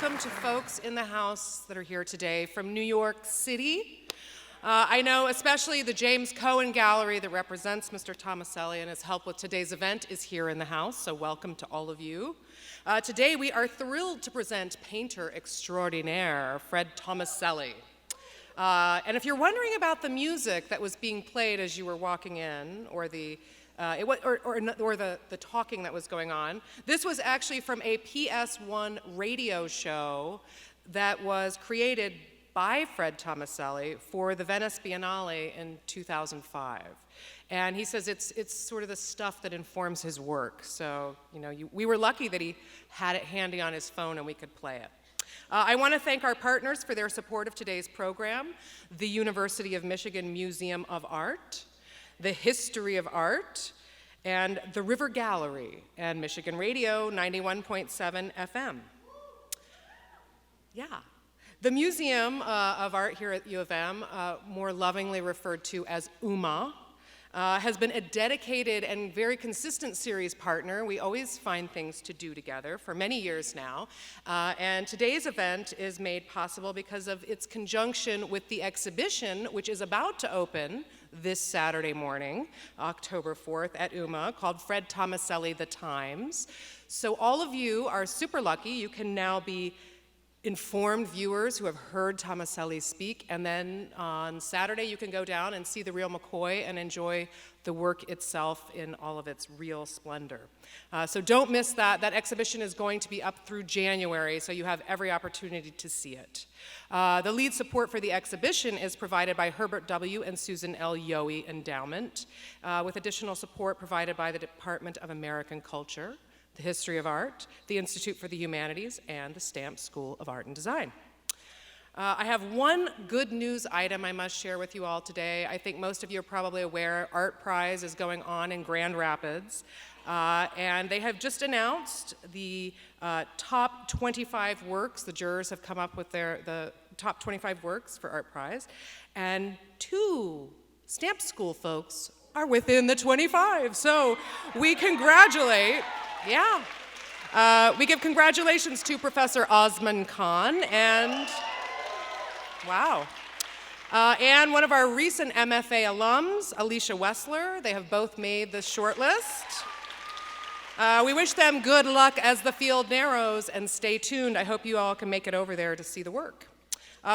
welcome to folks in the house that are here today from New York City. I know especially the James Cohen Gallery that represents Mr. Tomaselli and his help with today's event is here in the house, so welcome to all of you. Today we are thrilled to present painter extraordinaire Fred Tomaselli. And if you're wondering about the music that was being played as you were walking in, or the talking that was going on, this was actually from a PS1 radio show that was created by Fred Tomaselli for the Venice Biennale in 2005. And he says it's sort of the stuff that informs his work. So, we were lucky that he had it handy on his phone and we could play it. I want to thank our partners for their support of today's program: the University of Michigan Museum of Art, the History of Art, and the River Gallery, and Michigan Radio 91.7 FM. Yeah. The Museum of Art here at U of M, more lovingly referred to as UMMA, has been a dedicated and very consistent series partner. We always find things to do together for many years now. And today's event is made possible because of its conjunction with the exhibition, which is about to open this Saturday morning, October 4th at UMMA, called Fred Tomaselli, The Times. So all of you are super lucky. You can now be informed viewers who have heard Tomaselli speak, and then on Saturday you can go down and see the real McCoy and enjoy the work itself in all of its real splendor. So don't miss that. That exhibition is going to be up through January, so you have every opportunity to see it. The lead support for the exhibition is provided by Herbert W. and Susan L. Yohe Endowment, with additional support provided by the Department of American Culture, the History of Art, the Institute for the Humanities, and the Stamp School of Art and Design. I have one good news item I must share with you all today. I think most of you are probably aware Art Prize is going on in Grand Rapids, and they have just announced the top 25 works. The jurors have come up with the top 25 works for Art Prize, and 2 Stamp School folks are within the 25, so we congratulate. Yeah. We give congratulations to Professor Osman Khan and, wow, and one of our recent MFA alums, Alicia Wessler. They have both made the shortlist. We wish them good luck as the field narrows, and stay tuned. I hope you all can make it over there to see the work.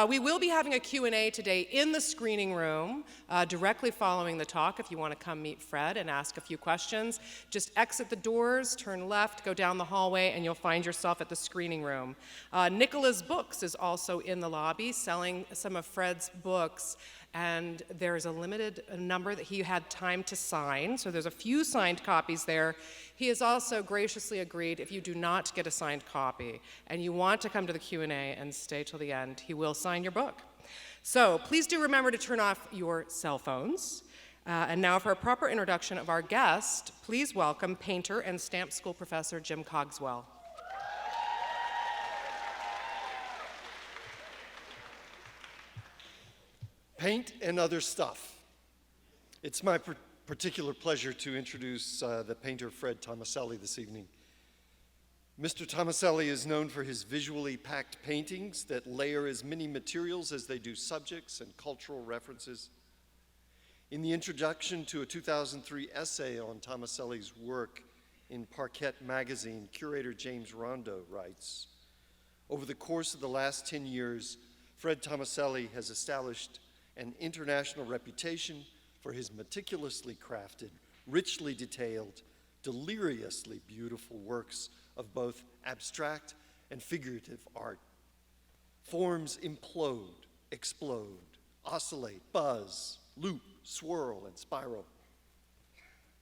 We will be having a Q&A today in the screening room, directly following the talk. If you want to come meet Fred and ask a few questions, just exit the doors, turn left, go down the hallway, and you'll find yourself at the screening room. Nicola's Books is also in the lobby selling some of Fred's books, and there's a limited number that he had time to sign, so there's a few signed copies there. He has also graciously agreed if you do not get a signed copy and you want to come to the Q&A and stay till the end, he will sign your book. So please do remember to turn off your cell phones. And now for a proper introduction of our guest, please welcome painter and Stamp School professor Jim Cogswell. Paint and other stuff. It's my particular pleasure to introduce the painter Fred Tomaselli this evening. Mr. Tomaselli is known for his visually packed paintings that layer as many materials as they do subjects and cultural references. In the introduction to a 2003 essay on Tomaselli's work in Parquet magazine, curator James Rondo writes, "Over the course of the last 10 years, Fred Tomaselli has established an international reputation for his meticulously crafted, richly detailed, deliriously beautiful works of both abstract and figurative art. Forms implode, explode, oscillate, buzz, loop, swirl, and spiral.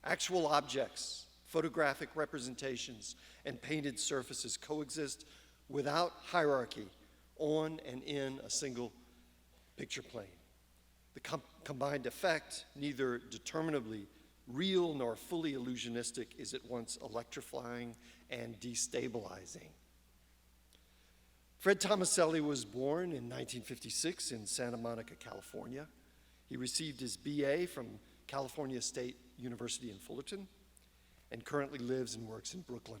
Actual objects, photographic representations, and painted surfaces coexist without hierarchy on and in a single picture plane. The combined effect, neither determinably real nor fully illusionistic, is at once electrifying and destabilizing." Fred Tomaselli was born in 1956 in Santa Monica, California. He received his BA from California State University in Fullerton and currently lives and works in Brooklyn.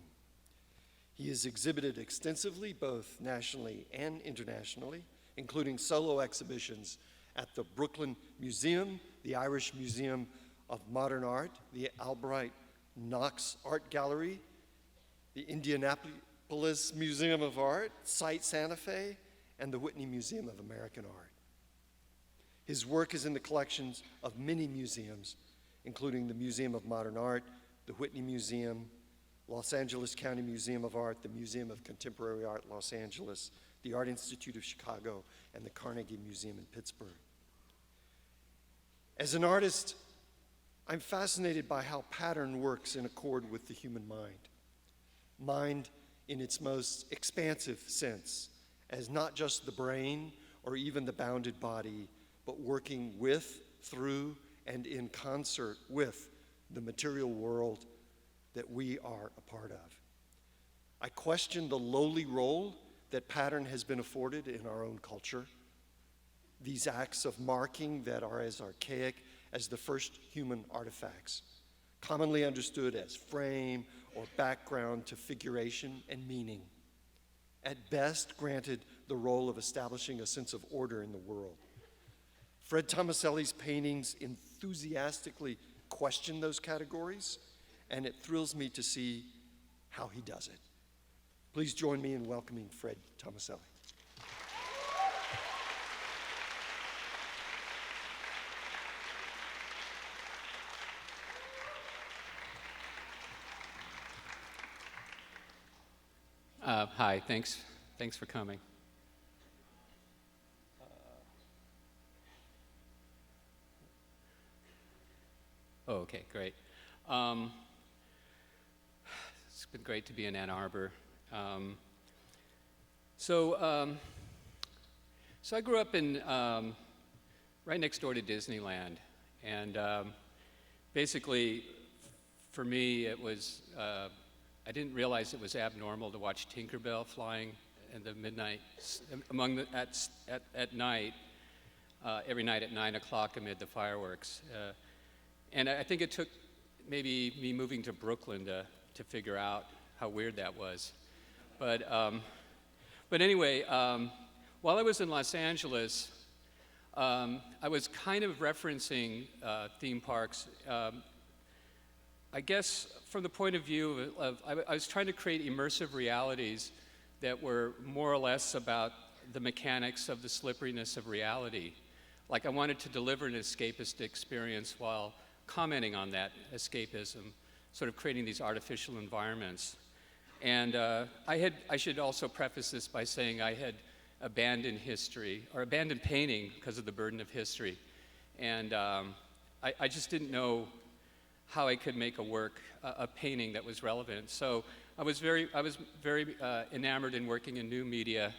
He is exhibited extensively, both nationally and internationally, including solo exhibitions at the Brooklyn Museum, the Irish Museum of Modern Art, the Albright Knox Art Gallery, the Indianapolis Museum of Art, Site Santa Fe, and the Whitney Museum of American Art. His work is in the collections of many museums, including the Museum of Modern Art, the Whitney Museum, Los Angeles County Museum of Art, the Museum of Contemporary Art, Los Angeles, the Art Institute of Chicago, and the Carnegie Museum in Pittsburgh. As an artist, I'm fascinated by how pattern works in accord with the human mind. Mind in its most expansive sense, as not just the brain or even the bounded body, but working with, through, and in concert with the material world that we are a part of. I question the lowly role that pattern has been afforded in our own culture. These acts of marking that are as archaic as the first human artifacts, commonly understood as frame or background to figuration and meaning, at best granted the role of establishing a sense of order in the world. Fred Tomaselli's paintings enthusiastically question those categories, and it thrills me to see how he does it. Please join me in welcoming Fred Tomaselli. Hi, thanks for coming. Oh, okay, great. It's been great to be in Ann Arbor. So I grew up in right next door to Disneyland, and basically, for me, it was I didn't realize it was abnormal to watch Tinkerbell flying in the midnight at night, every night at 9 o'clock amid the fireworks. And I think it took maybe me moving to Brooklyn to figure out how weird that was. But anyway, while I was in Los Angeles, I was kind of referencing theme parks. I guess from the point of view of I was trying to create immersive realities that were more or less about the mechanics of the slipperiness of reality. Like I wanted to deliver an escapist experience while commenting on that escapism, sort of creating these artificial environments. And I should also preface this by saying I had abandoned history, or abandoned painting because of the burden of history. And I just didn't know how I could make a painting that was relevant. So I was very enamored in working in new media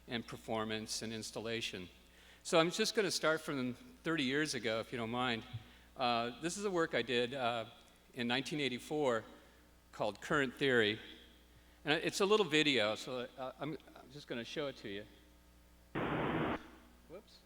and performance and installation. So I'm just going to start from 30 years ago, if you don't mind. This is a work I did in 1984 called Current Theory. And it's a little video, so I'm just going to show it to you. Whoops.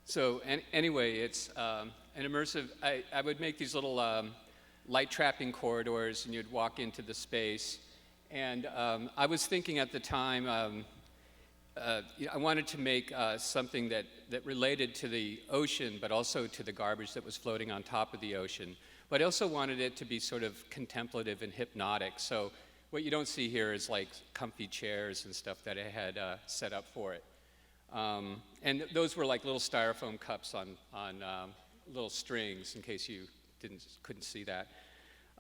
So anyway, it's an immersive, I would make these little light trapping corridors, and you'd walk into the space. And I was thinking at the time, I wanted to make something that related to the ocean, but also to the garbage that was floating on top of the ocean. But I also wanted it to be sort of contemplative and hypnotic. So what you don't see here is like comfy chairs and stuff that I had set up for it. And those were like little styrofoam cups on little strings, in case you couldn't see that.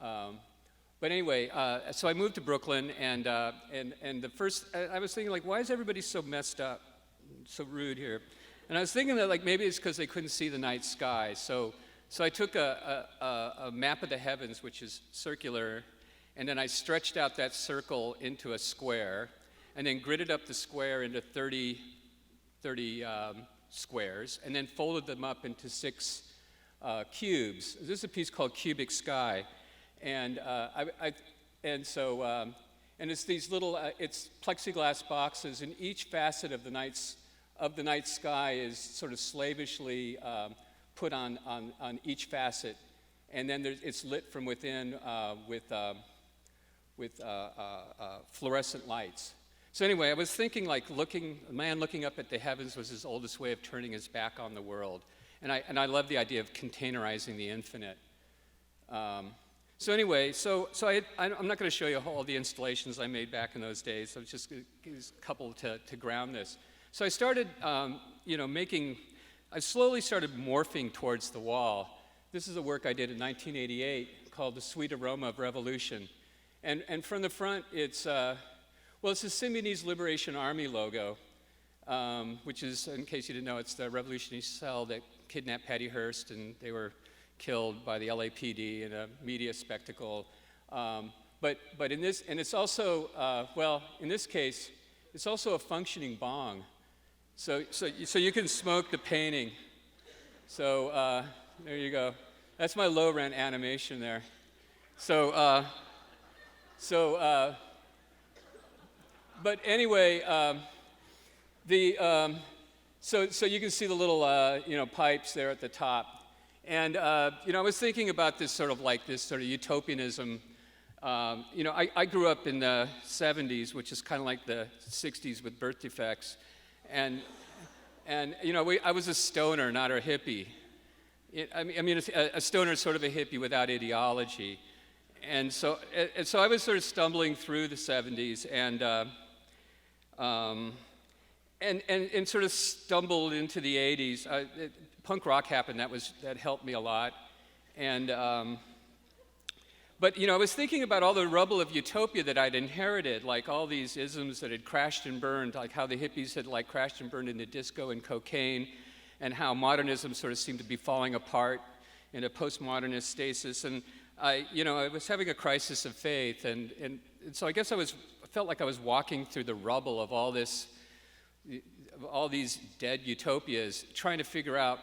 But anyway, so I moved to Brooklyn, and the first I was thinking, like, why is everybody so messed up, so rude here? And I was thinking that like maybe it's because they couldn't see the night sky. So I took a map of the heavens, which is circular, and then I stretched out that circle into a square, and then gridded up the square into 30 squares, and then folded them up into 6 cubes. This is a piece called Cubic Sky, and and it's these little it's plexiglass boxes, and each facet of the night sky is sort of slavishly put on each facet, and then it's lit from within with fluorescent lights. So anyway, I was thinking like a man looking up at the heavens was his oldest way of turning his back on the world. And I love the idea of containerizing the infinite. So anyway, I'm not going to show you all the installations I made back in those days. I'm just going to give a couple to ground this. So I started, I slowly started morphing towards the wall. This is a work I did in 1988 called The Sweet Aroma of Revolution. And from the front, it's the Symbionese Liberation Army logo, which is, in case you didn't know, it's the revolutionary cell that kidnapped Patty Hearst, and they were killed by the LAPD in a media spectacle. But in this, and it's also, in this case, it's also a functioning bong. So you can smoke the painting. So there you go. That's my low rent animation there. But anyway, so you can see the little pipes there at the top, and I was thinking about this sort of utopianism. I grew up in the 70s, which is kind of like the 60s with birth defects, and I was a stoner, not a hippie. A stoner is sort of a hippie without ideology. And so I was sort of stumbling through the 70s and sort of stumbled into the 80s. Punk rock happened. That helped me a lot. But I was thinking about all the rubble of utopia that I'd inherited, like all these isms that had crashed and burned, like how the hippies had like crashed and burned into disco and cocaine, and how modernism sort of seemed to be falling apart in a postmodernist stasis. And I was having a crisis of faith, and so I guess I felt like I was walking through the rubble of all these dead utopias, trying to figure out,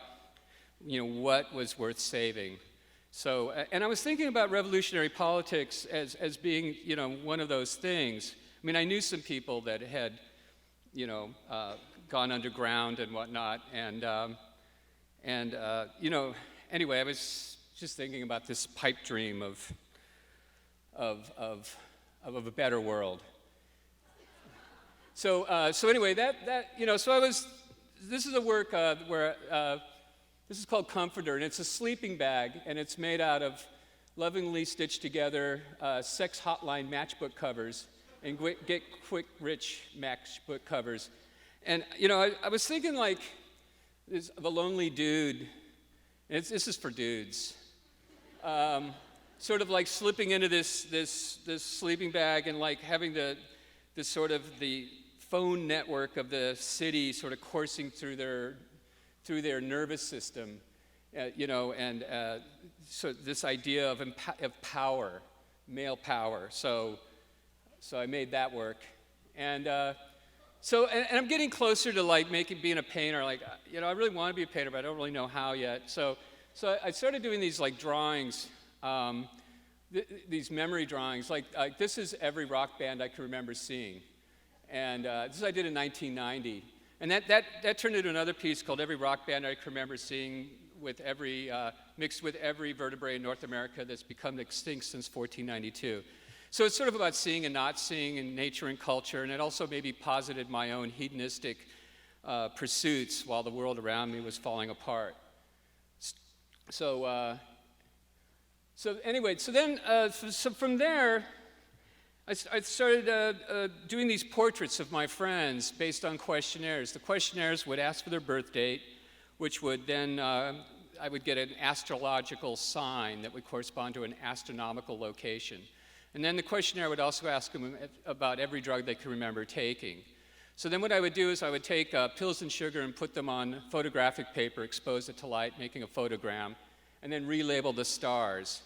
what was worth saving. So, and I was thinking about revolutionary politics as being, one of those things. I mean, I knew some people that had, gone underground and whatnot, anyway, I was just thinking about this pipe dream of a better world. So anyway, this is a work where this is called Comforter, and it's a sleeping bag, and it's made out of lovingly stitched together sex hotline matchbook covers and get quick rich matchbook covers. And I was thinking like of a lonely dude. This is for dudes. Sort of like slipping into this sleeping bag and like having the phone network of the city sort of coursing through their nervous system, so this idea of power, male power. So I made that work, and I'm getting closer to like being a painter. Like I really want to be a painter, but I don't really know how yet. So I started doing these like drawings, these memory drawings. Like this is every rock band I can remember seeing, and this I did in 1990. And that turned into another piece called Every Rock Band I Can Remember Seeing, mixed with every vertebrate in North America that's become extinct since 1492. So it's sort of about seeing and not seeing in nature and culture, and it also maybe posited my own hedonistic pursuits while the world around me was falling apart. So from there, I started doing these portraits of my friends based on questionnaires. The questionnaires would ask for their birth date, which would then, I would get an astrological sign that would correspond to an astronomical location. And then the questionnaire would also ask them about every drug they could remember taking. So then what I would do is I would take pills and sugar and put them on photographic paper, expose it to light, making a photogram, and then relabel the stars.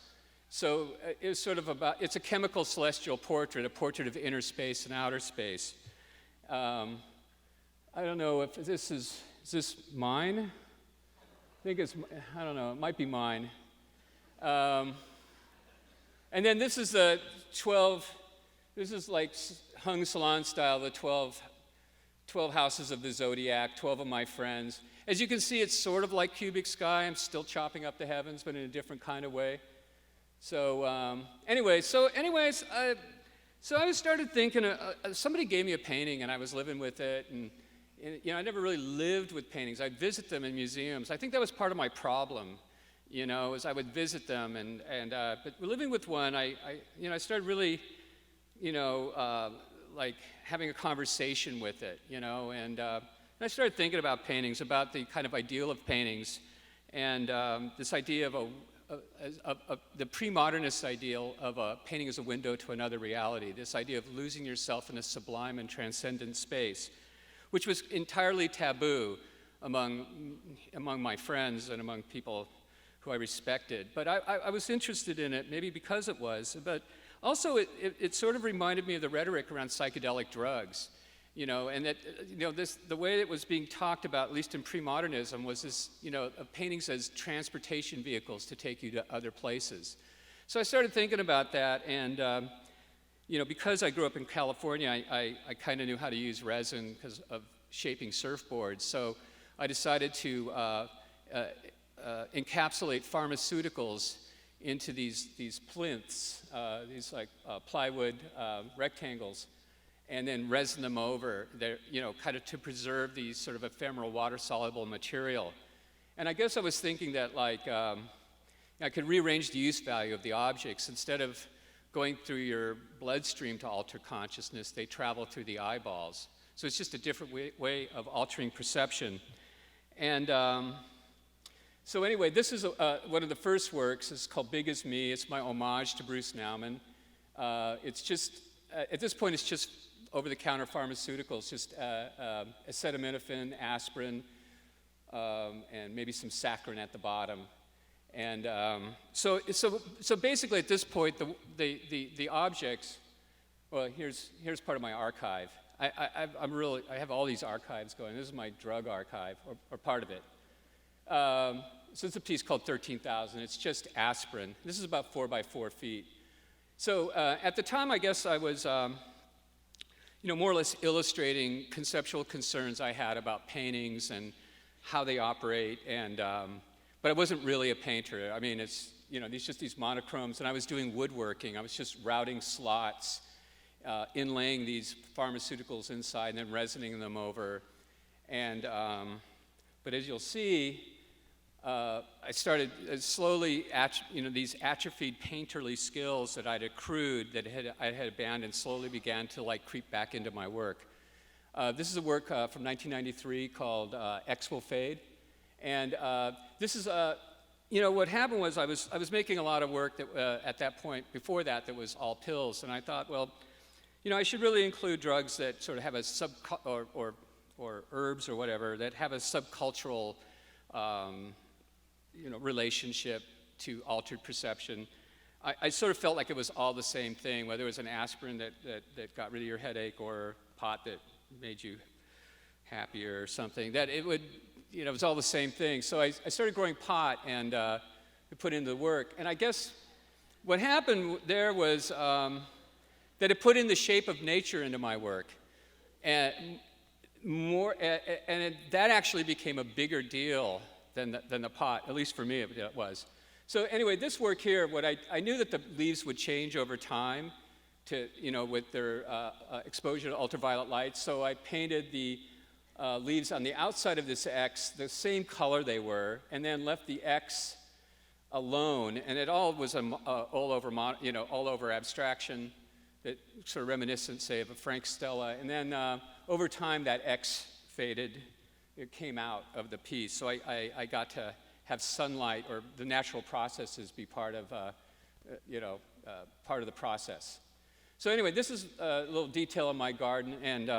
So it's sort of it's a chemical celestial portrait, a portrait of inner space and outer space. I don't know if is this mine? I think I don't know, it might be mine. And then this is the 12, this is like hung salon style, the 12 houses of the zodiac, 12 of my friends. As you can see, it's sort of like cubic sky. I'm still chopping up the heavens, but in a different kind of way. So I started thinking, somebody gave me a painting and I was living with it, and I never really lived with paintings. I'd visit them in museums. I think that was part of my problem, as I would visit them, but living with one, I started really, like having a conversation with it, and I started thinking about paintings, about the kind of ideal of paintings, and this idea of the pre-modernist ideal of a painting as a window to another reality, this idea of losing yourself in a sublime and transcendent space, which was entirely taboo among my friends and among people who I respected. But I was interested in it, maybe because it was, but also it sort of reminded me of the rhetoric around psychedelic drugs, and that, the way it was being talked about, at least in pre-modernism, was this, of paintings as transportation vehicles to take you to other places. So I started thinking about that, and because I grew up in California, I kind of knew how to use resin because of shaping surfboards. So I decided to encapsulate pharmaceuticals into these plinths, these like plywood rectangles, and then resin them over, kind of to preserve these sort of ephemeral water-soluble material. And I guess I was thinking that I could rearrange the use value of the objects. Instead of going through your bloodstream to alter consciousness, they travel through the eyeballs. So it's just a different way of altering perception. And so anyway, this is one of the first works. It's called Big as Me. It's my homage to Bruce Nauman. It's just, at this point, it's just over-the-counter pharmaceuticals, just acetaminophen, aspirin, and maybe some saccharin at the bottom. And so basically at this point, the objects, well, here's part of my archive. I have all these archives going. This is my drug archive, or part of it. So it's a piece called 13,000. It's just aspirin. This is about 4 by 4 feet. So at the time, I guess I was, more or less illustrating conceptual concerns I had about paintings and how they operate, but I wasn't really a painter. I mean, it's, these monochromes, and I was doing woodworking. I was just routing slots, inlaying these pharmaceuticals inside, and then resining them over. And, but as you'll see, I started slowly, these atrophied painterly skills that I'd accrued, that I had abandoned, slowly began to creep back into my work. This is a work from 1993 called X Will Fade. And this is, what happened was I was making a lot of work that at that point, before that was all pills. And I thought, well, I should really include drugs that sort of have a or herbs or whatever, that have a subcultural relationship to altered perception. I sort of felt like it was all the same thing, whether it was an aspirin that got rid of your headache or pot that made you happier or something, that it would, it was all the same thing. So I started growing pot and put into the work. And I guess what happened there was that it put in the shape of nature into my work. And that actually became a bigger deal than the pot, at least for me it was. So anyway, this work here, I knew that the leaves would change over time to, with their exposure to ultraviolet light. So I painted the leaves on the outside of this X, the same color they were, and then left the X alone. And it all was all over abstraction, that sort of reminiscent, say, of a Frank Stella. And then over time, that X faded. It came out of the piece. So I got to have sunlight or the natural processes be part of, part of the process. So anyway, this is a little detail of my garden, and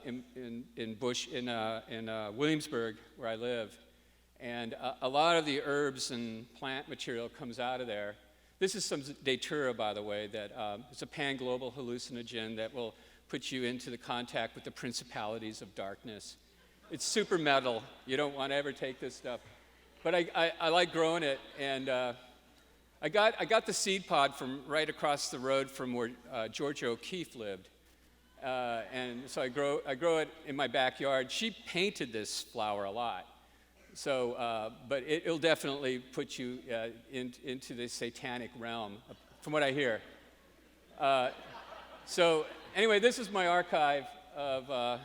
in Williamsburg, where I live. And a lot of the herbs and plant material comes out of there. This is some datura, by the way, that it's a pan-global hallucinogen that will put you into the contact with the principalities of darkness. It's super metal. You don't want to ever take this stuff. But I like growing it, and I got the seed pod from right across the road from where Georgia O'Keeffe lived. And so I grow it in my backyard. She painted this flower a lot. So, but it'll definitely put you into the satanic realm, from what I hear. So anyway, this is my archive of, I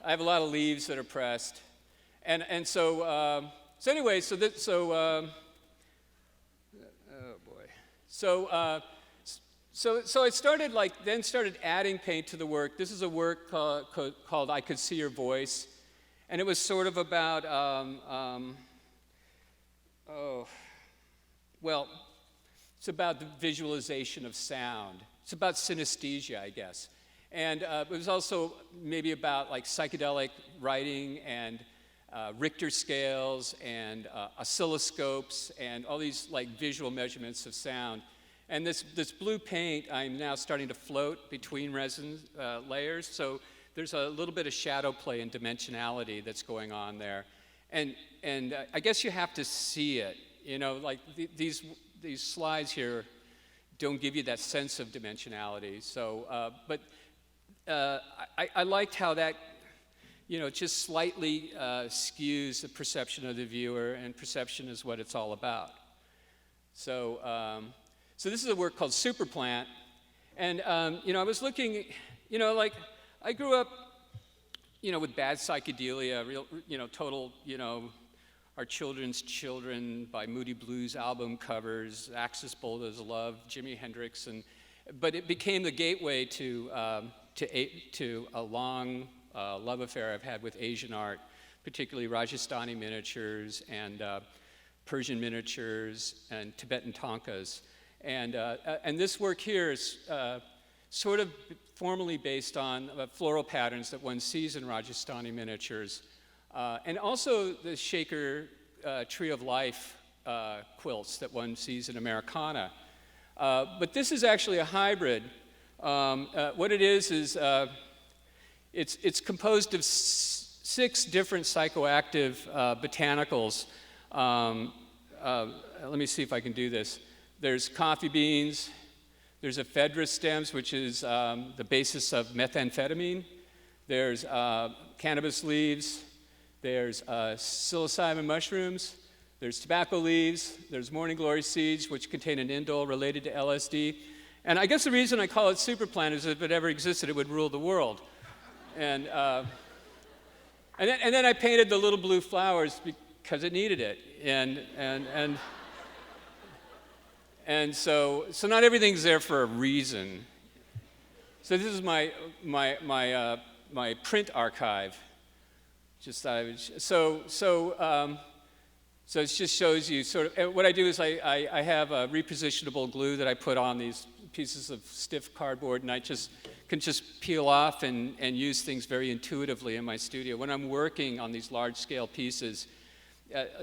have a lot of leaves that are pressed. And so, oh boy. So I started adding paint to the work. This is a work called I Could See Your Voice. And it was sort of about, it's about the visualization of sound. It's about synesthesia, I guess. And it was also maybe about like psychedelic writing and Richter scales and oscilloscopes and all these like visual measurements of sound. And this blue paint, I'm now starting to float between resin layers. So there's a little bit of shadow play and dimensionality that's going on there. And I guess you have to see it. You know, like these slides here don't give you that sense of dimensionality. So, but I liked how that, you know, just slightly skews the perception of the viewer, and perception is what it's all about. So, so this is a work called Superplant. And, you know, I was looking, you know, like, I grew up, you know, with bad psychedelia, real, you know, total, you know, Our Children's Children by Moody Blues album covers, Axis Bold as Love, Jimi Hendrix, but it became the gateway to a long love affair I've had with Asian art, particularly Rajasthani miniatures and Persian miniatures and Tibetan tankas, and this work here is sort of formally based on floral patterns that one sees in Rajasthani miniatures, and also the Shaker Tree of Life quilts that one sees in Americana. But this is actually a hybrid. What it is it's composed of 6 different psychoactive botanicals. Let me see if I can do this. There's coffee beans. There's ephedra stems, which is the basis of methamphetamine. There's cannabis leaves. There's psilocybin mushrooms. There's tobacco leaves. There's morning glory seeds, which contain an indole related to LSD. And I guess the reason I call it Superplant is if it ever existed, it would rule the world. And then I painted the little blue flowers because it needed it. And so not everything's there for a reason. So this is my print archive. So it just shows you sort of what I do is I have a repositionable glue that I put on these pieces of stiff cardboard, and I can just peel off and use things very intuitively in my studio. When I'm working on these large-scale pieces,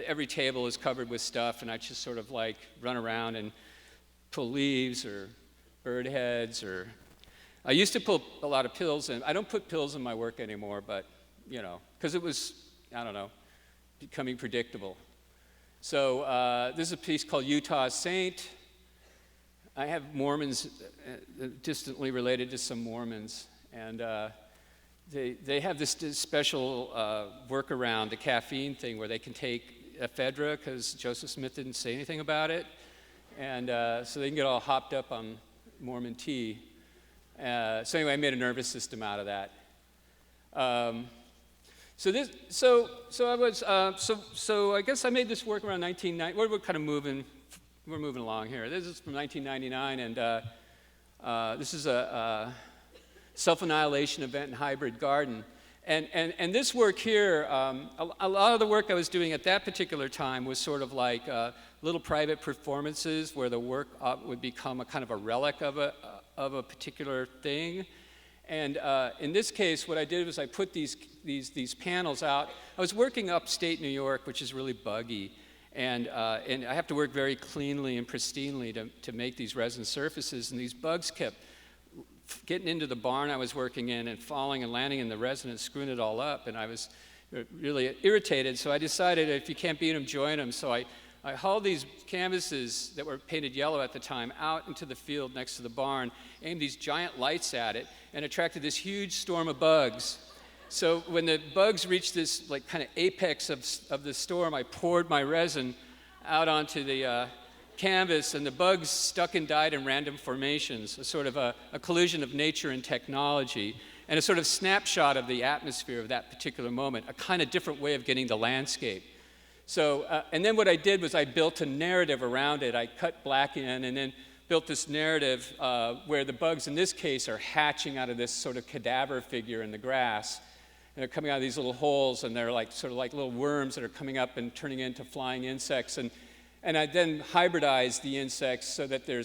every table is covered with stuff, and I just sort of like run around and pull leaves or bird heads, or I used to pull a lot of pills in. I don't put pills in my work anymore, but you know, because it was, I don't know, becoming predictable. So this is a piece called Utah Saint. I have Mormons distantly related to some Mormons, and they have this special workaround, the caffeine thing, where they can take ephedra because Joseph Smith didn't say anything about it. And so they can get all hopped up on Mormon tea. So anyway, I made a nervous system out of that. So I guess I made this work around 1990. We're kind of moving along here. This is from 1999, and this is a self-annihilation event in hybrid garden. And this work here, a lot of the work I was doing at that particular time was sort of like little private performances where the work would become a kind of a relic of a particular thing. And in this case, what I did was I put these panels out. I was working upstate New York, which is really buggy. And I have to work very cleanly and pristinely to make these resin surfaces. And these bugs kept getting into the barn I was working in and falling and landing in the resin and screwing it all up. And I was really irritated. So I decided if you can't beat them, join them. So I hauled these canvases that were painted yellow at the time out into the field next to the barn, aimed these giant lights at it, and attracted this huge storm of bugs. So when the bugs reached this like kind of apex of the storm, I poured my resin out onto the canvas, and the bugs stuck and died in random formations, a sort of a collision of nature and technology, and a sort of snapshot of the atmosphere of that particular moment, a kind of different way of getting the landscape. So, and then what I did was I built a narrative around it. I cut black in and then built this narrative where the bugs in this case are hatching out of this sort of cadaver figure in the grass. And they're coming out of these little holes, and they're like sort of like little worms that are coming up and turning into flying insects. And I then hybridized the insects so that they're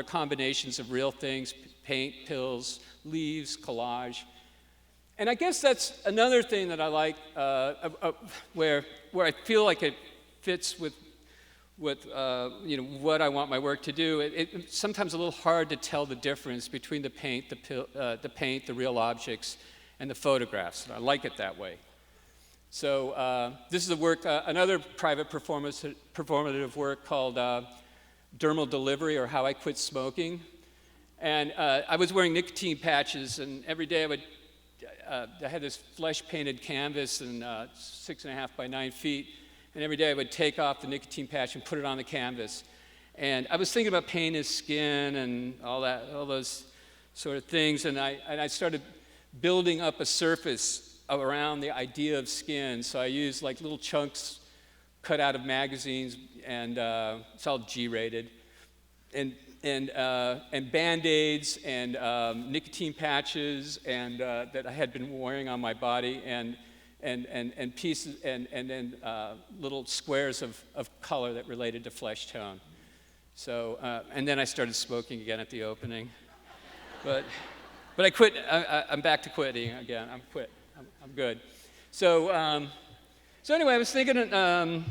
combinations of real things, paint, pills, leaves, collage. And I guess that's another thing that I like, where I feel like it fits with what I want my work to do. It's sometimes a little hard to tell the difference between the paint, the real objects, and the photographs. I like it that way. So this is a work, another private performative work called Dermal Delivery, or How I Quit Smoking. And I was wearing nicotine patches, and every day I had this flesh-painted canvas and 6.5 by 9 feet, and every day I would take off the nicotine patch and put it on the canvas. And I was thinking about pain as skin and all those sort of things, and I started building up a surface around the idea of skin. So I used like little chunks cut out of magazines, and it's all G-rated, and Band-Aids and nicotine patches and that I had been wearing on my body, and pieces and then little squares of color that related to flesh tone. So and then I started smoking again at the opening, but I quit. I'm back to quitting again. I'm quit. I'm good. So anyway, I was thinking. I'm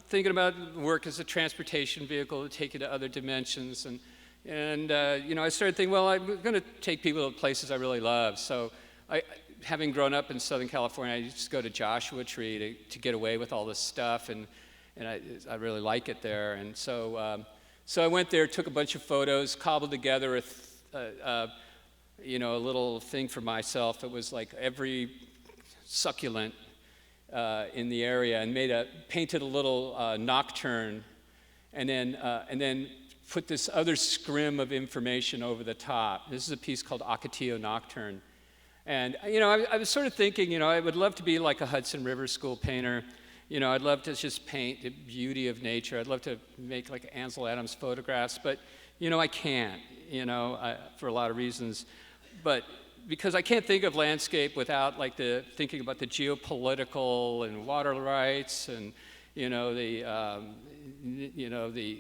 thinking about work as a transportation vehicle to take you to other dimensions, and I started thinking, well, I'm going to take people to places I really love. So, having grown up in Southern California, I used to go to Joshua Tree to get away with all this stuff, and I really like it there. And so I went there, took a bunch of photos, cobbled together a little thing for myself. It was like every succulent in the area, and painted a little nocturne, and then put this other scrim of information over the top. This is a piece called Ocotillo Nocturne. And I was sort of thinking, I would love to be like a Hudson River School painter. I'd love to just paint the beauty of nature. I'd love to make like Ansel Adams photographs, but I can't, for a lot of reasons. But because I can't think of landscape without thinking about the geopolitical and water rights and the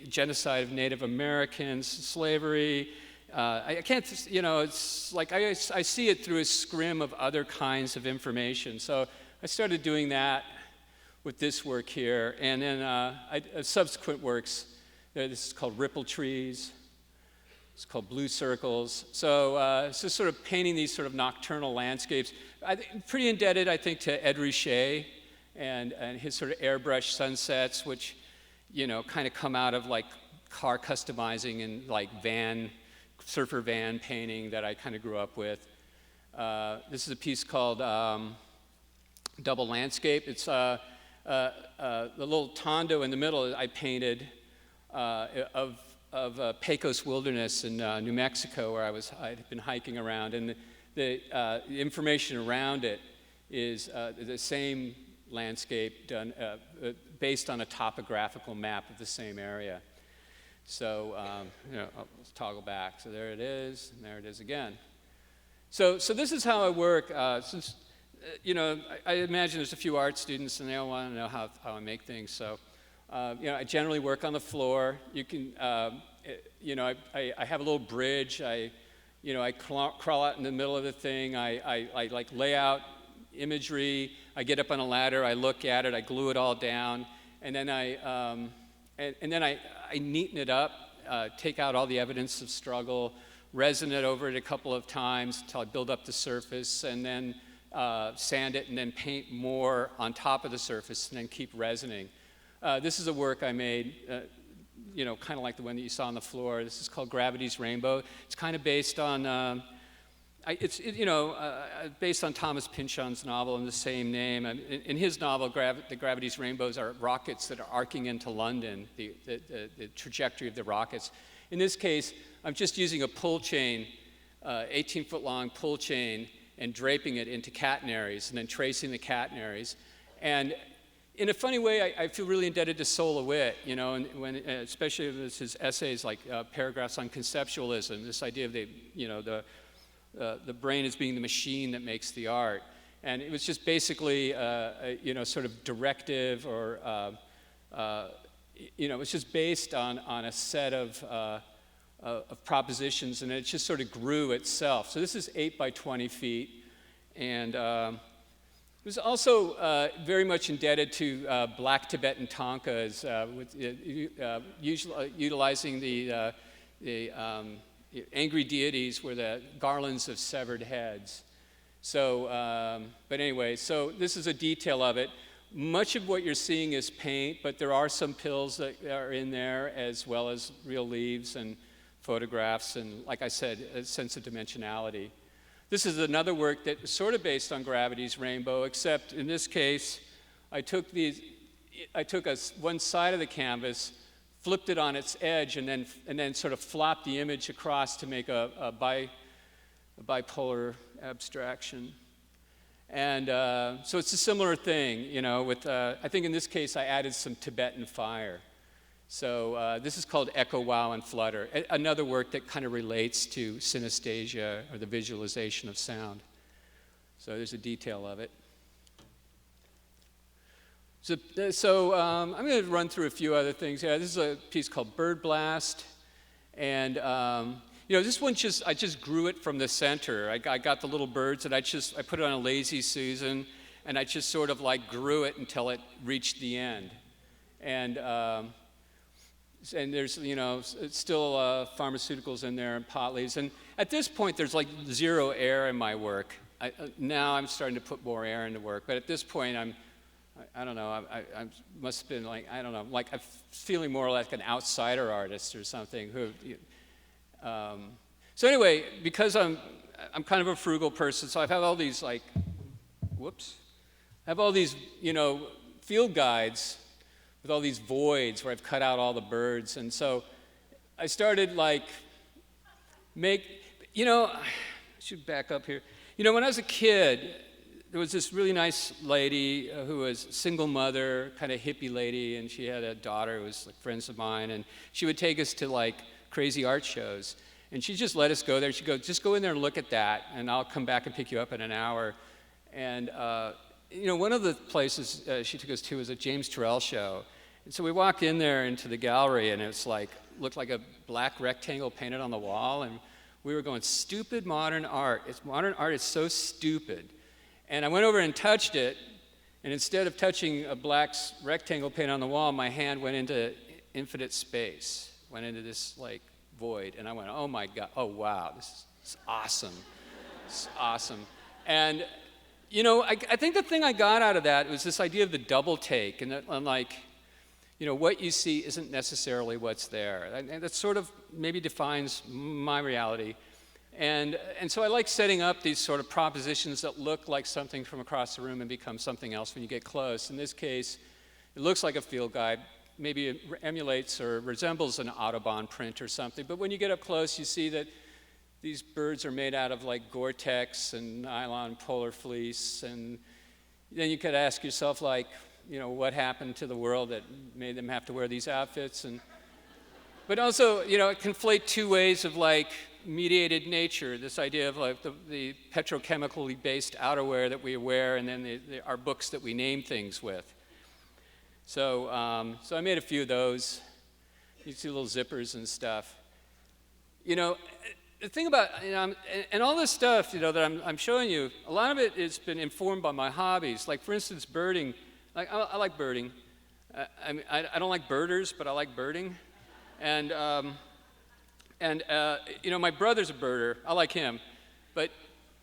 genocide of Native Americans, slavery. I can't, it's like I see it through a scrim of other kinds of information. So I started doing that with this work here, and then subsequent works. This is called Ripple Trees. It's called Blue Circles. So it's just sort of painting these sort of nocturnal landscapes. Pretty indebted, I think, to Ed Ruscha and his sort of airbrush sunsets, which, kind of come out of like car customizing and like surfer van painting that I kind of grew up with. This is a piece called Double Landscape. It's the little tondo in the middle I painted of Pecos Wilderness in New Mexico, where I'd been hiking around, and the information around it is the same landscape done based on a topographical map of the same area. So let's toggle back. So there it is, and there it is again. So this is how I work. Since I imagine there's a few art students, and they all want to know how I make things. So. I generally work on the floor. You can, I have a little bridge. I I crawl out in the middle of the thing, I like lay out imagery, I get up on a ladder, I look at it, I glue it all down, and then I neaten it up, take out all the evidence of struggle, resin it over it a couple of times until I build up the surface, and then sand it, and then paint more on top of the surface, and then keep resining. This is a work I made, kind of like the one that you saw on the floor. This is called Gravity's Rainbow. It's kind of based on, based on Thomas Pynchon's novel in the same name. In his novel, the Gravity's Rainbows are rockets that are arcing into London, the trajectory of the rockets. In this case, I'm just using a pull chain, 18-foot long pull chain, and draping it into catenaries, and then tracing the catenaries. And in a funny way, I feel really indebted to Sol LeWitt, and especially with his essays like paragraphs on conceptualism, this idea of the brain as being the machine that makes the art. And it was just basically, sort of directive, or, it's just based on a set of propositions, and it just sort of grew itself. So this is 8 by 20 feet, and it was also very much indebted to Black Tibetan tankas, utilizing the angry deities were the garlands of severed heads. So, but anyway, so this is a detail of it. Much of what you're seeing is paint, but there are some pills that are in there, as well as real leaves and photographs, and like I said, a sense of dimensionality. This is another work that was sort of based on Gravity's Rainbow, except in this case, I took one side of the canvas, flipped it on its edge, and then sort of flopped the image across to make a bipolar abstraction. And so it's a similar thing, with, I think in this case I added some Tibetan fire. So this is called Echo, Wow, and Flutter, another work that kind of relates to synesthesia, or the visualization of sound. So there's a detail of it. So I'm going to run through a few other things. Yeah, this is a piece called Bird Blast. And this one I just grew it from the center. I got the little birds, and I put it on a Lazy Susan, and I just sort of like grew it until it reached the end. And there's, still pharmaceuticals in there and pot leaves. And at this point, there's like zero air in my work. Now I'm starting to put more air into work. But at this point, I don't know, I must have been like, I don't know, like I'm feeling more like an outsider artist or something. So anyway, because I'm kind of a frugal person, so I have all these I have all these, field guides with all these voids where I've cut out all the birds. And so I started I should back up here. When I was a kid, there was this really nice lady who was a single mother, kind of hippie lady, and she had a daughter who was like friends of mine, and she would take us to crazy art shows. And she just let us go there. She'd go, just go in there and look at that, and I'll come back and pick you up in an hour. And one of the places she took us to was a James Turrell show. And so we walked in there into the gallery, and it's looked like a black rectangle painted on the wall, and we were going, stupid modern art. Modern art is so stupid. And I went over and touched it, and instead of touching a black rectangle painted on the wall, my hand went into infinite space, went into this void, and I went, oh my God, oh wow, this is awesome. This is awesome. And I think the thing I got out of that was this idea of the double take, and that what you see isn't necessarily what's there. And that sort of maybe defines my reality. And so I like setting up these sort of propositions that look like something from across the room and become something else when you get close. In this case, it looks like a field guide. Maybe it emulates or resembles an Audubon print or something. But when you get up close, you see that these birds are made out of Gore-Tex and nylon polar fleece. And then you could ask yourself, what happened to the world that made them have to wear these outfits? But also, conflate two ways of mediated nature, this idea of the petrochemically based outerwear that we wear, and then our books that we name things with. So I made a few of those. You see little zippers and stuff. the thing about, and all this stuff, that I'm showing you, a lot of it has been informed by my hobbies. Like, for instance, birding. Like, I like birding. I don't like birders, but I like birding. And my brother's a birder. I like him. But,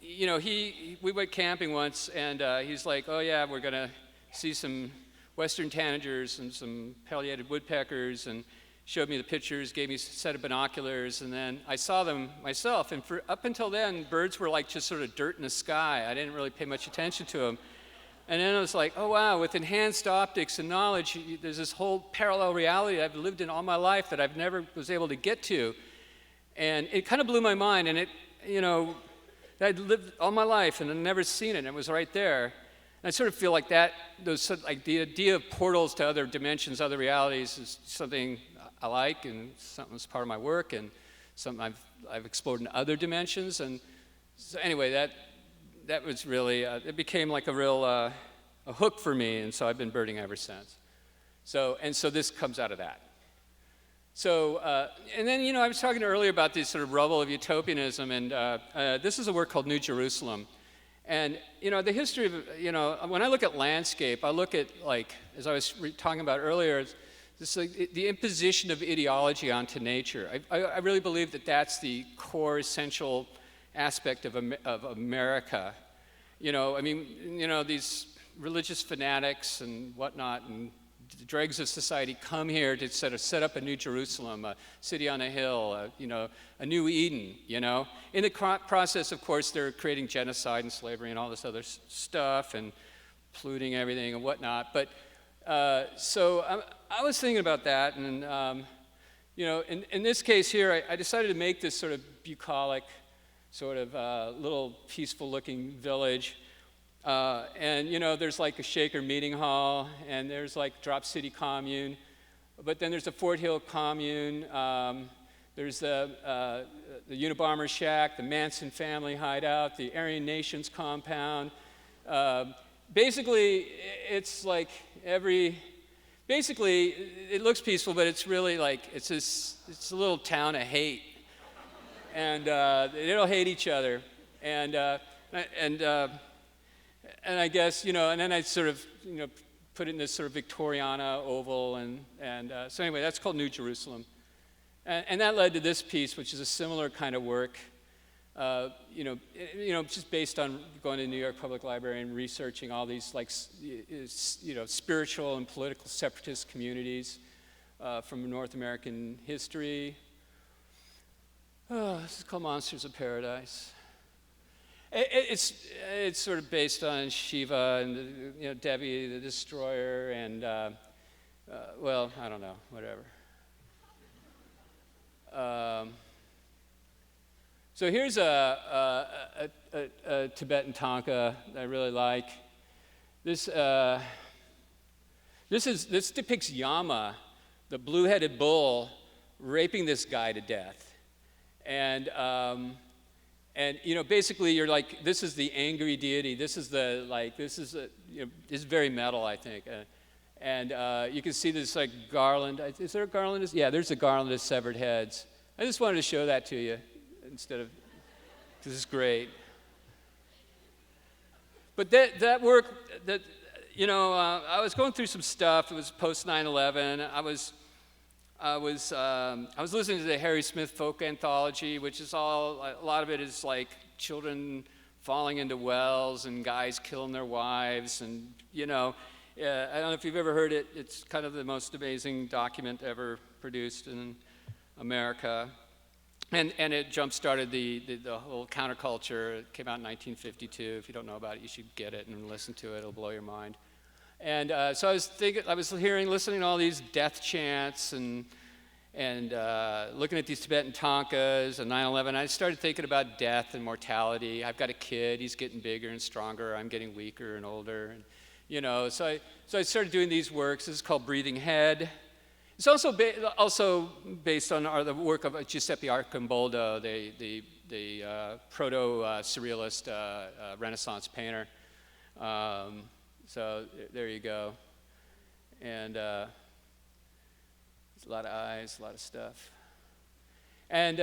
we went camping once, and he's like, oh, yeah, we're going to see some western tanagers and some pileated woodpeckers, and showed me the pictures, gave me a set of binoculars, and then I saw them myself. And up until then, birds were like just sort of dirt in the sky. I didn't really pay much attention to them. And then I was like, oh, wow, with enhanced optics and knowledge, there's this whole parallel reality I've lived in all my life that I've never was able to get to. And it kind of blew my mind. And I'd lived all my life and I'd never seen it, and it was right there. And I sort of feel like the idea of portals to other dimensions, other realities, is something I like, and something that's part of my work, and something I've explored in other dimensions. And so anyway, that was really, it became like a real a hook for me, and so I've been birding ever since. So this comes out of that. So, and then, I was talking earlier about this sort of rubble of utopianism, and this is a work called New Jerusalem. And, the history of, when I look at landscape, I look at, like, as I was talking about earlier, the imposition of ideology onto nature. I really believe that that's the core essential aspect of America. These religious fanatics and whatnot, and the dregs of society come here to sort of set up a new Jerusalem, a city on a hill, a new Eden, In the process, of course, they're creating genocide and slavery and all this other stuff and polluting everything and whatnot. But so I was thinking about that, and in this case here, I decided to make this sort of bucolic, sort of little peaceful-looking village, and there's like a Shaker meeting hall, and there's like Drop City Commune, but then there's the Fort Hill Commune, there's the Unabomber Shack, the Manson family hideout, the Aryan Nations compound. Basically, it's like basically, it looks peaceful, but it's really like, it's a little town of hate. And they don't hate each other. And I guess, and then I sort of, put it in this sort of Victoriana oval. And so anyway, that's called New Jerusalem. And that led to this piece, which is a similar kind of work. Just based on going to the New York Public Library and researching all these, like, spiritual and political separatist communities from North American history. Oh, this is called Monsters of Paradise. It's sort of based on Shiva and Devi the Destroyer, and well, I don't know, whatever. So here's a Tibetan tanka that I really like. This depicts Yama, the blue-headed bull, raping this guy to death. And basically you're like, this is the angry deity. This is it's very metal, I think. And you can see this like garland. Is there a garland? Yeah, there's a garland of severed heads. I just wanted to show that to you instead of, because it's great. But that work, I was going through some stuff. It was post 9/11. I was listening to the Harry Smith folk anthology, which is a lot of it is like children falling into wells and guys killing their wives, and I don't know if you've ever heard it. It's kind of the most amazing document ever produced in America, and it jump-started the whole counterculture. It came out in 1952. If you don't know about it, you should get it and listen to it. It'll blow your mind. And so I was listening to all these death chants and looking at these Tibetan tankas and 9/11. I started thinking about death and mortality. I've got a kid. He's getting bigger and stronger. I'm getting weaker and older. And, so I started doing these works. This is called Breathing Head. It's also based on the work of Giuseppe Arcimboldo, the proto-surrealist Renaissance painter. So there you go. And there's a lot of eyes, a lot of stuff. And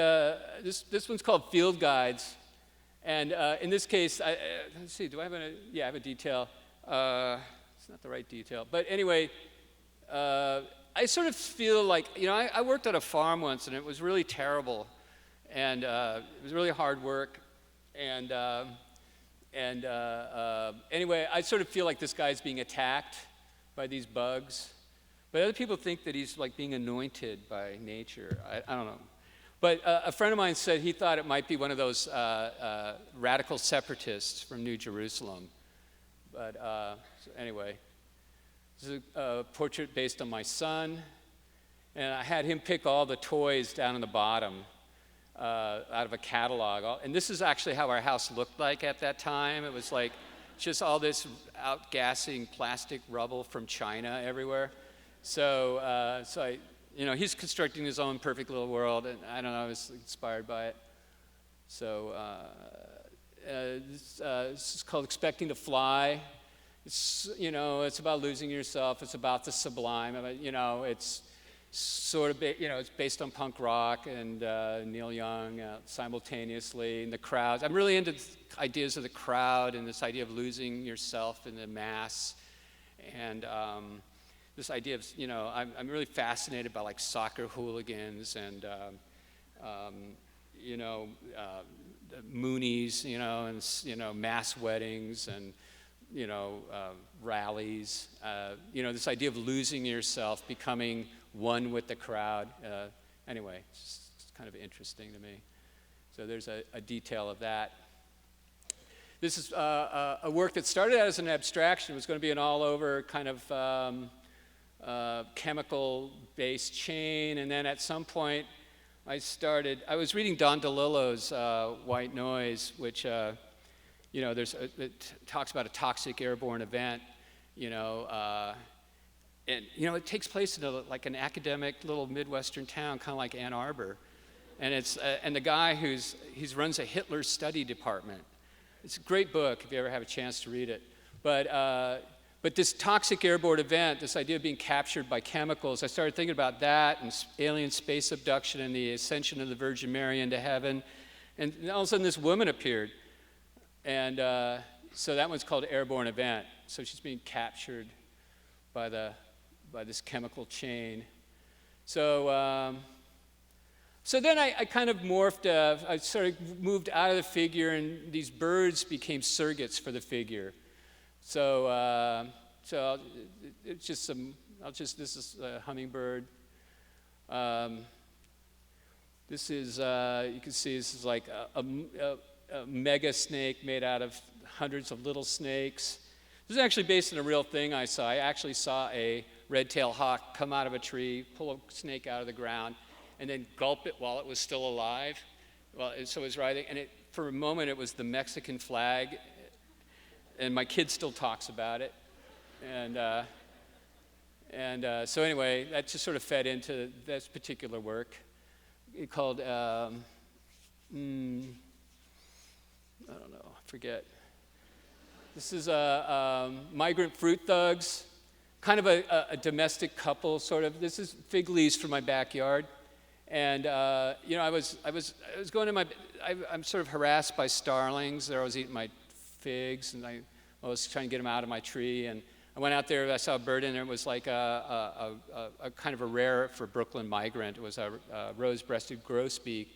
this one's called Field Guides. And in this case, let's see, do I have yeah, I have a detail. It's not the right detail. But anyway, I sort of feel like, I worked at a farm once, and it was really terrible. And it was really hard work. And anyway, I sort of feel like this guy's being attacked by these bugs. But other people think that he's like being anointed by nature. I don't know. But a friend of mine said he thought it might be one of those radical separatists from New Jerusalem. But so anyway, this is a portrait based on my son. And I had him pick all the toys down in the bottom out of a catalog. And this is actually how our house looked like at that time. It was like just all this outgassing plastic rubble from China everywhere. So he's constructing his own perfect little world, and I don't know, I was inspired by it. So this is called Expecting to Fly. It's, it's about losing yourself. It's about the sublime. It's sort of, it's based on punk rock and Neil Young simultaneously, and the crowds. I'm really into ideas of the crowd and this idea of losing yourself in the mass, and this idea of, I'm really fascinated by like soccer hooligans and, the Moonies, and, mass weddings and, rallies. This idea of losing yourself, becoming one with the crowd. Anyway, it's kind of interesting to me. So there's a detail of that. This is a work that started out as an abstraction. It was going to be an all-over kind of chemical-based chain, and then at some point I was reading Don DeLillo's White Noise, which, it talks about a toxic airborne event, and, it takes place in an academic little Midwestern town, kind of like Ann Arbor, and it's, and the guy he runs a Hitler study department. It's a great book if you ever have a chance to read it, But this toxic airborne event, this idea of being captured by chemicals, I started thinking about that and alien space abduction and the ascension of the Virgin Mary into heaven. And all of a sudden this woman appeared. And so that one's called Airborne Event. So she's being captured by this chemical chain. So then I kind of morphed, I sort of moved out of the figure, and these birds became surrogates for the figure. So it's just this is a hummingbird. This is, you can see this is like a mega snake made out of hundreds of little snakes. This is actually based on a real thing I saw. I actually saw a red-tailed hawk come out of a tree, pull a snake out of the ground, and then gulp it while it was still alive. So it was riding, and for a moment it was the Mexican flag. And my kid still talks about it. So anyway, that just sort of fed into this particular work called, I don't know, I forget. This is Migrant Fruit Thugs, kind of a domestic couple, sort of. This is fig leaves from my backyard. And, I was going to I'm sort of harassed by starlings. They're always eating my figs, and I was trying to get them out of my tree, and I went out there, I saw a bird in there. It was like a kind of a rare for Brooklyn migrant. It was a rose-breasted grosbeak.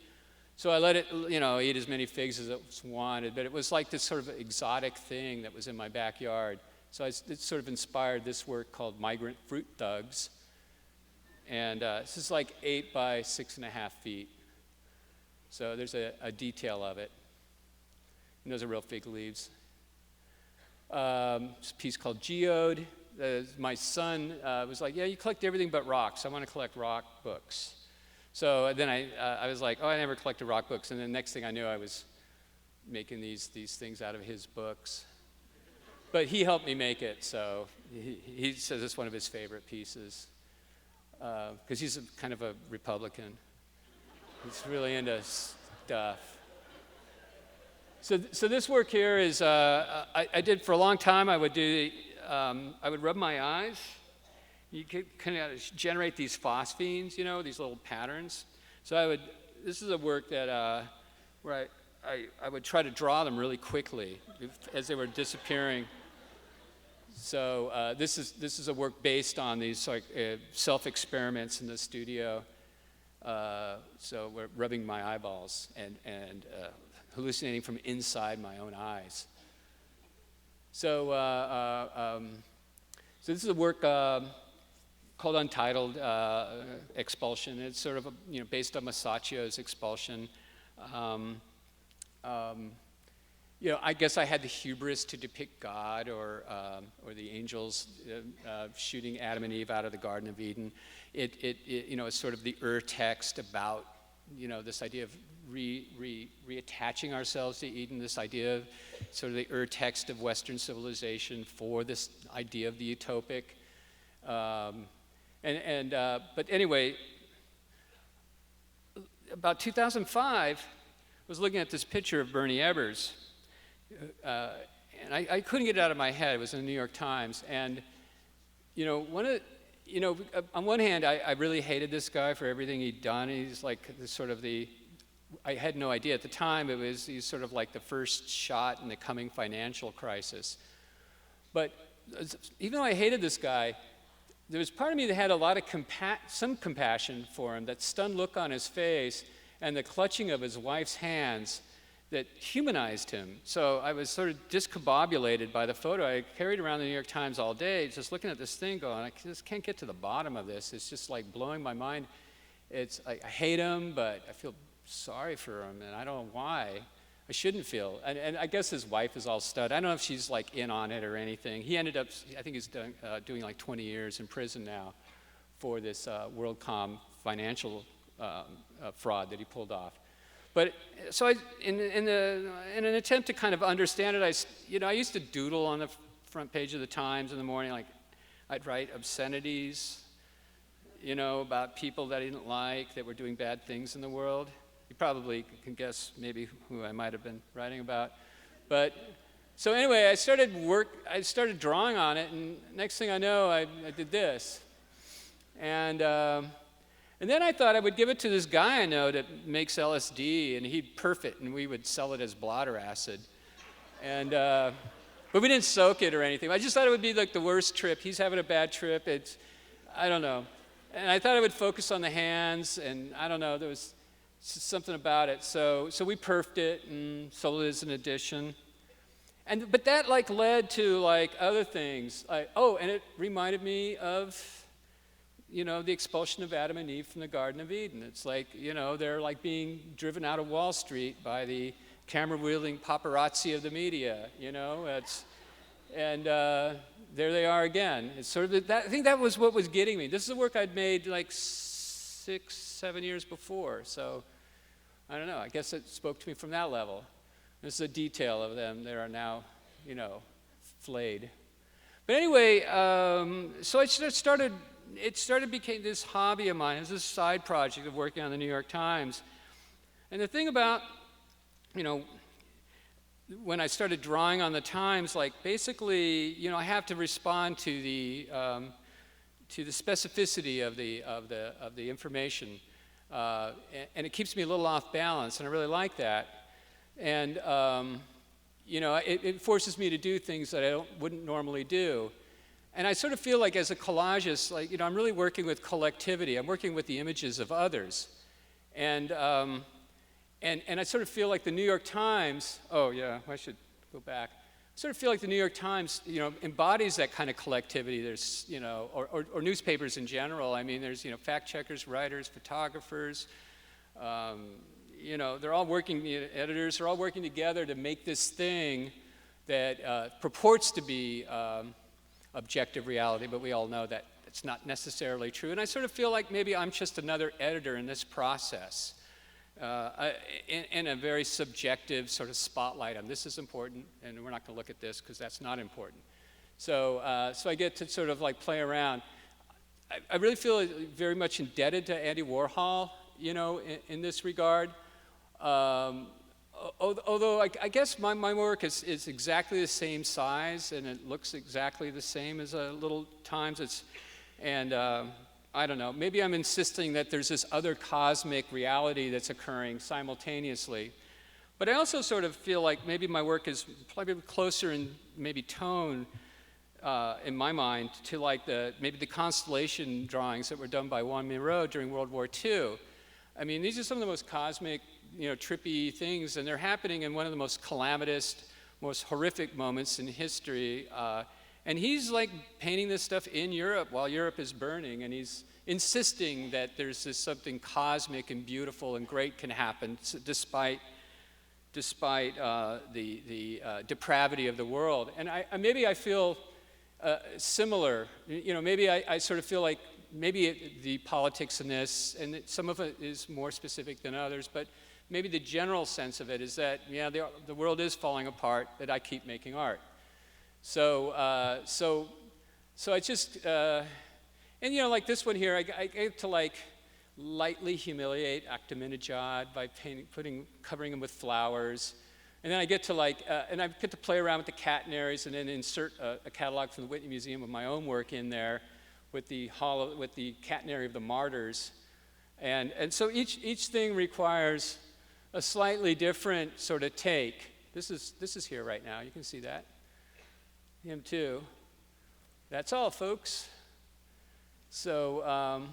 So I let it, eat as many figs as it wanted, but it was like this sort of exotic thing that was in my backyard. So it sort of inspired this work called Migrant Fruit Thugs. And this is like 8 by 6.5 feet. So there's a detail of it. And those are real fig leaves. This piece called Geode. My son was like, yeah, you collect everything but rocks. I want to collect rock books. So then I was like, oh, I never collected rock books. And then next thing I knew, I was making these things out of his books. But he helped me make it, so he says it's one of his favorite pieces. Because he's kind of a Republican. He's really into stuff. So this work here is, I did for a long time, I would rub my eyes. You could kind of generate these phosphenes, these little patterns. So I would this is a work that where I would try to draw them really quickly as they were disappearing. So this is a work based on these like self-experiments in the studio. So we're rubbing my eyeballs and hallucinating from inside my own eyes. So so this is a work called Untitled Expulsion. It's sort of based on Masaccio's Expulsion. I guess I had the hubris to depict God or the angels shooting Adam and Eve out of the Garden of Eden. It's sort of the text about this idea of reattaching ourselves to Eden. This idea of sort of the text of Western civilization for this idea of the utopic. But anyway, about 2005, I was looking at this picture of Bernie Ebbers. And I couldn't get it out of my head. It was in the New York Times. And, on one hand, I really hated this guy for everything he'd done. He's like I had no idea at the time. He's sort of like the first shot in the coming financial crisis. But even though I hated this guy, there was part of me that had a lot of some compassion for him, that stunned look on his face and the clutching of his wife's hands that humanized him. So I was sort of discombobulated by the photo. I carried around the New York Times all day, just looking at this thing going, I just can't get to the bottom of this. It's just like blowing my mind. I hate him, but I feel sorry for him, and I don't know why. I shouldn't feel. And I guess his wife is all stud. I don't know if she's like in on it or anything. He ended up, I think he's doing like 20 years in prison now for this WorldCom financial fraud that he pulled off. But so in an attempt to kind of understand it, I used to doodle on the front page of the Times in the morning. Like I'd write obscenities, about people that I didn't like that were doing bad things in the world. You probably can guess maybe who I might have been writing about. But so anyway, I started drawing on it, and next thing I know, I did this. And then I thought I would give it to this guy I know that makes LSD, and he'd perf it, and we would sell it as blotter acid. And but we didn't soak it or anything. I just thought it would be like the worst trip. He's having a bad trip. I don't know. And I thought I would focus on the hands, and I don't know. There was something about it. So we perfed it and sold it as an edition. But that led to other things. And it reminded me of the expulsion of Adam and Eve from the Garden of Eden. It's they're being driven out of Wall Street by the camera-wielding paparazzi of the media, and there they are again. It's sort of I think that was what was getting me. This is a work I'd made 6-7 years before, so I don't know. I guess it spoke to me from that level. This is a detail of them. They are now, flayed. But anyway, so it became this hobby of mine. It was this side project of working on the New York Times. And the thing about, when I started drawing on the Times, basically, I have to respond to the specificity of the information, and it keeps me a little off balance, and I really like that. And it forces me to do things that I wouldn't normally do. And I sort of feel like as a collagist, I'm really working with collectivity. I'm working with the images of others. And I sort of feel like the New York Times, I should go back. I sort of feel like the New York Times, embodies that kind of collectivity. There's, or newspapers in general. I mean, there's, fact checkers, writers, photographers. They're all working, editors are all working together to make this thing that purports to be objective reality, but we all know that it's not necessarily true. And I sort of feel like maybe I'm just another editor in this process, in a very subjective sort of spotlight on this is important, and we're not going to look at this because that's not important. So I get to sort of play around. I really feel very much indebted to Andy Warhol, in this regard. Although I guess my work is exactly the same size, and it looks exactly the same as a Little Times. I'm I don't know, maybe I'm insisting that there's this other cosmic reality that's occurring simultaneously. But I also sort of feel like maybe my work is probably closer in maybe tone in my mind to like maybe the constellation drawings that were done by Juan Miró during World War II. I mean, these are some of the most cosmic, trippy things, and they're happening in one of the most calamitous, most horrific moments in history. And he's like painting this stuff in Europe while Europe is burning, and he's insisting that there's this something cosmic and beautiful and great can happen despite the depravity of the world. And maybe I feel similar. Maybe I sort of feel like maybe the politics in this, and some of it is more specific than others, but maybe the general sense of it is that, the world is falling apart, that I keep making art. So I just, like this one here, I get to like lightly humiliate Ahmadinejad by covering him with flowers. And then I get to play around with the catenaries and then insert a catalog from the Whitney Museum of my own work in there with the catenary of the martyrs. And so each thing requires a slightly different sort of take. This is here right now, you can see that. Him too. That's all, folks. So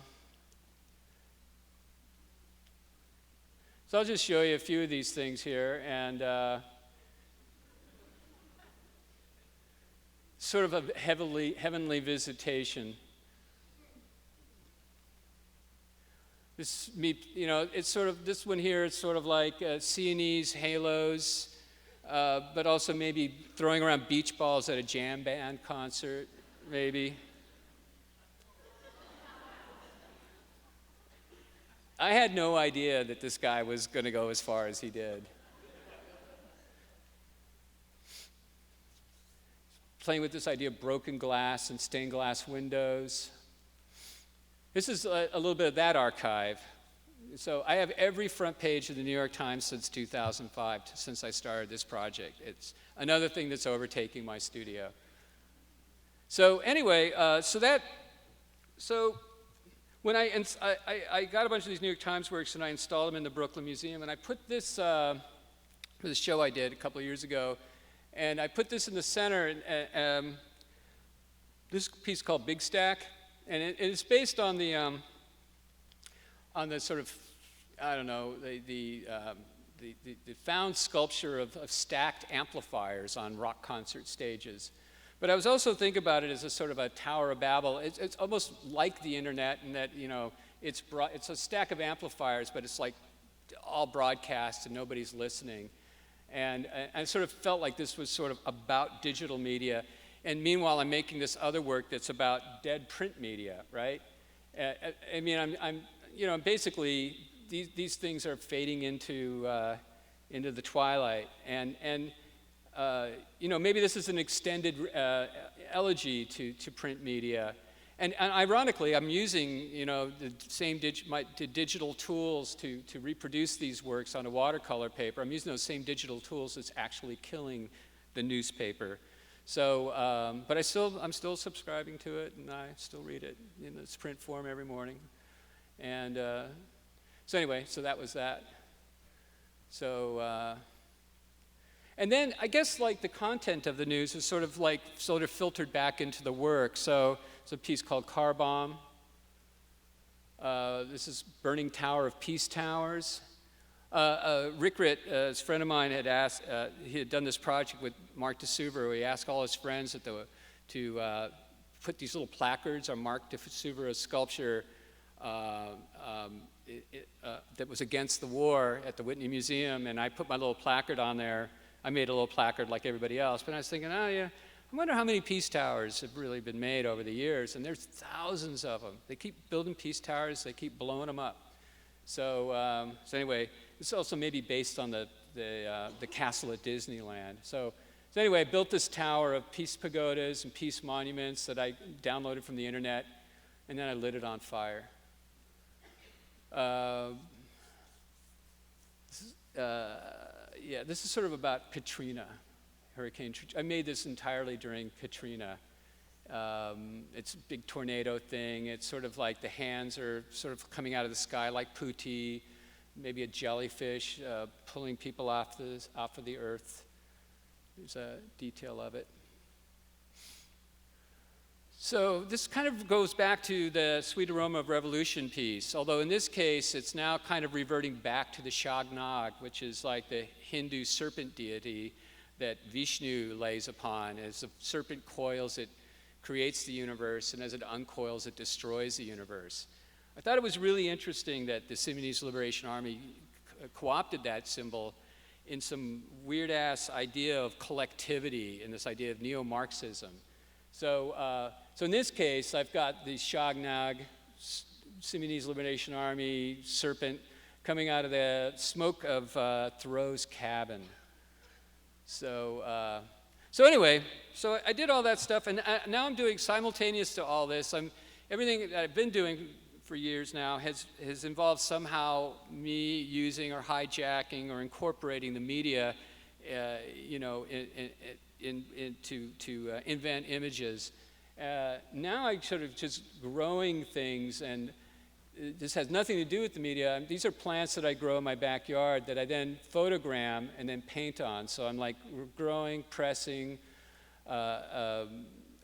I'll just show you a few of these things here, and sort of a heavenly visitation. It's sort of, this one here, it's sort of like Sienese halos, but also maybe throwing around beach balls at a jam band concert, maybe. I had no idea that this guy was going to go as far as he did. Playing with this idea of broken glass and stained glass windows. This is a little bit of that archive. So I have every front page of the New York Times since 2005, since I started this project. It's another thing that's overtaking my studio. So anyway, when I got a bunch of these New York Times works and I installed them in the Brooklyn Museum, and I put this, for this show I did a couple of years ago, and I put this in the center, and this piece called Big Stack, and it's based on the sort of, I don't know, the found sculpture of stacked amplifiers on rock concert stages. But I was also thinking about it as a sort of a Tower of Babel. It's almost like the internet in that, it's a stack of amplifiers, but it's like all broadcast and nobody's listening. And I sort of felt like this was sort of about digital media. And meanwhile, I'm making this other work that's about dead print media, right? I mean, I'm basically, these things are fading into the twilight. And maybe this is an extended elegy to print media. And ironically, I'm using, the same digital tools to reproduce these works on a watercolor paper. I'm using those same digital tools that's actually killing the newspaper. So, but I'm still subscribing to it, and I still read it in its print form every morning. And so anyway, so that was that. So, and then I guess like the content of the news is sort of filtered back into the work. So it's a piece called Car Bomb. This is Burning Tower of Peace Towers. Rick Ritt, a friend of mine, had asked, he had done this project with Mark DeSuver, where he asked all his friends to put these little placards on Mark DeSuver's sculpture that was against the war at the Whitney Museum, and I put my little placard on there. I made a little placard like everybody else, but I was thinking, oh yeah, I wonder how many peace towers have really been made over the years, and there's thousands of them. They keep building peace towers, they keep blowing them up. So anyway, it's also maybe based on the castle at Disneyland. So anyway, I built this tower of peace pagodas and peace monuments that I downloaded from the internet, and then I lit it on fire. This is sort of about Katrina, Hurricane. I made this entirely during Katrina, It's a big tornado thing. It's sort of like the hands are sort of coming out of the sky like putti, maybe a jellyfish pulling people off of the earth. There's a detail of it. So this kind of goes back to the Sweet Aroma of Revolution piece, although in this case it's now kind of reverting back to the Shagnag, which is like the Hindu serpent deity that Vishnu lays upon. As the serpent coils, it creates the universe, and as it uncoils, it destroys the universe. I thought it was really interesting that the Sudanese Liberation Army co-opted that symbol in some weird-ass idea of collectivity and this idea of neo-Marxism. So in this case, I've got the Shagnag, Sudanese Liberation Army serpent coming out of the smoke of Thoreau's cabin. So anyway, so I did all that stuff, and now I'm doing simultaneous to all this. Everything that I've been doing for years now has involved somehow me using or hijacking or incorporating the media, to invent images. Now I'm sort of just growing things, and this has nothing to do with the media. These are plants that I grow in my backyard that I then photogram and then paint on. So I'm like growing, pressing,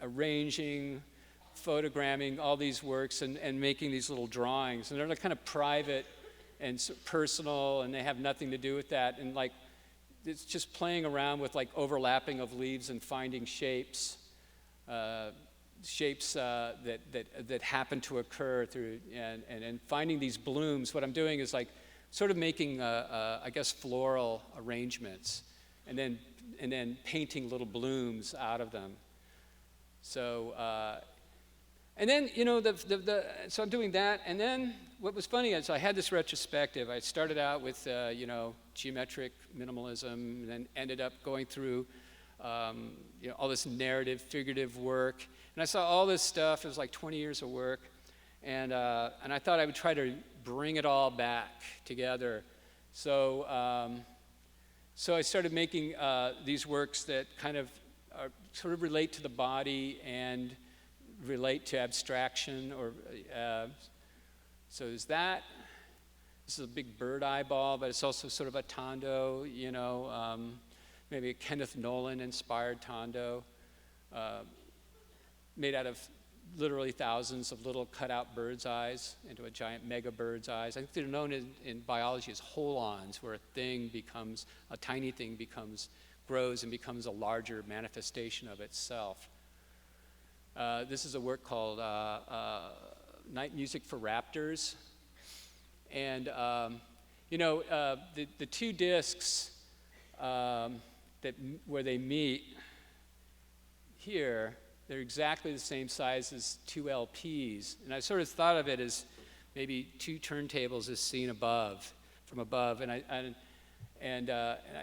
arranging, photogramming all these works and making these little drawings. And they're like kind of private and personal, and they have nothing to do with that. And like, it's just playing around with like overlapping of leaves and finding shapes. Shapes that happen to occur through, and finding these blooms. What I'm doing is like sort of making, I guess, floral arrangements, and then painting little blooms out of them. So, and then, so I'm doing that, and then what was funny is I had this retrospective. I started out with, geometric minimalism, and then ended up going through all this narrative, figurative work. And I saw all this stuff. It was like 20 years of work. And I thought I would try to bring it all back together. So I started making these works that kind of sort of relate to the body and relate to abstraction. So there's that. This is a big bird eyeball, but it's also sort of a tondo, maybe a Kenneth Nolan-inspired tondo, made out of literally thousands of little cut-out bird's eyes into a giant mega bird's eyes. I think they're known in biology as holons, where a tiny thing grows and becomes a larger manifestation of itself. This is a work called Night Music for Raptors. And, the two discs where they meet here, they're exactly the same size as two LPs. And I sort of thought of it as maybe two turntables as seen from above. And I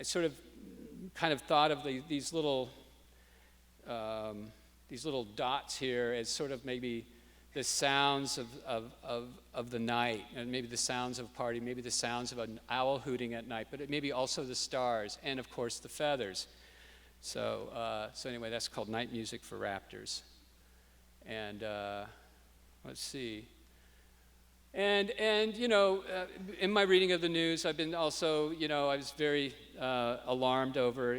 sort of kind of thought of these little dots here as sort of maybe the sounds of the night, and maybe the sounds of a party, maybe the sounds of an owl hooting at night, but it may be also the stars, and of course the feathers. So anyway, that's called Night Music for Raptors. And let's see. And in my reading of the news, I've been also, I was very alarmed over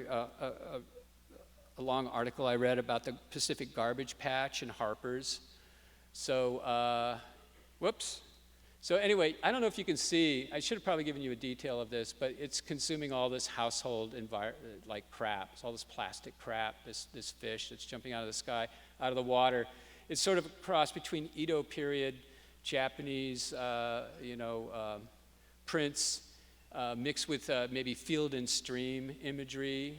a long article I read about the Pacific garbage patch in Harper's. So, whoops. So anyway, I don't know if you can see, I should have probably given you a detail of this, but it's consuming all this household like crap. It's all this plastic crap, this fish that's jumping out of the sky, out of the water. It's sort of a cross between Edo period Japanese, prints mixed with maybe field and stream imagery,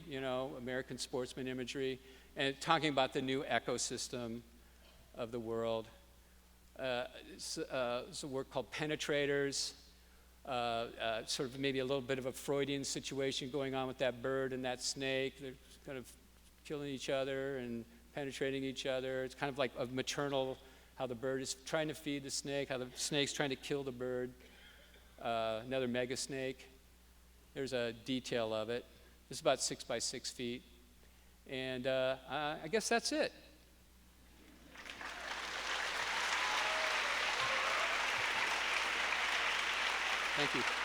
American sportsman imagery, and talking about the new ecosystem of the world. It's a work called Penetrators, sort of maybe a little bit of a Freudian situation going on with that bird and that snake. They're kind of killing each other and penetrating each other. It's kind of like a maternal, how the bird is trying to feed the snake, how the snake's trying to kill the bird. Another mega snake. There's a detail of it. This is about 6 by 6 feet. And I guess that's it. Thank you.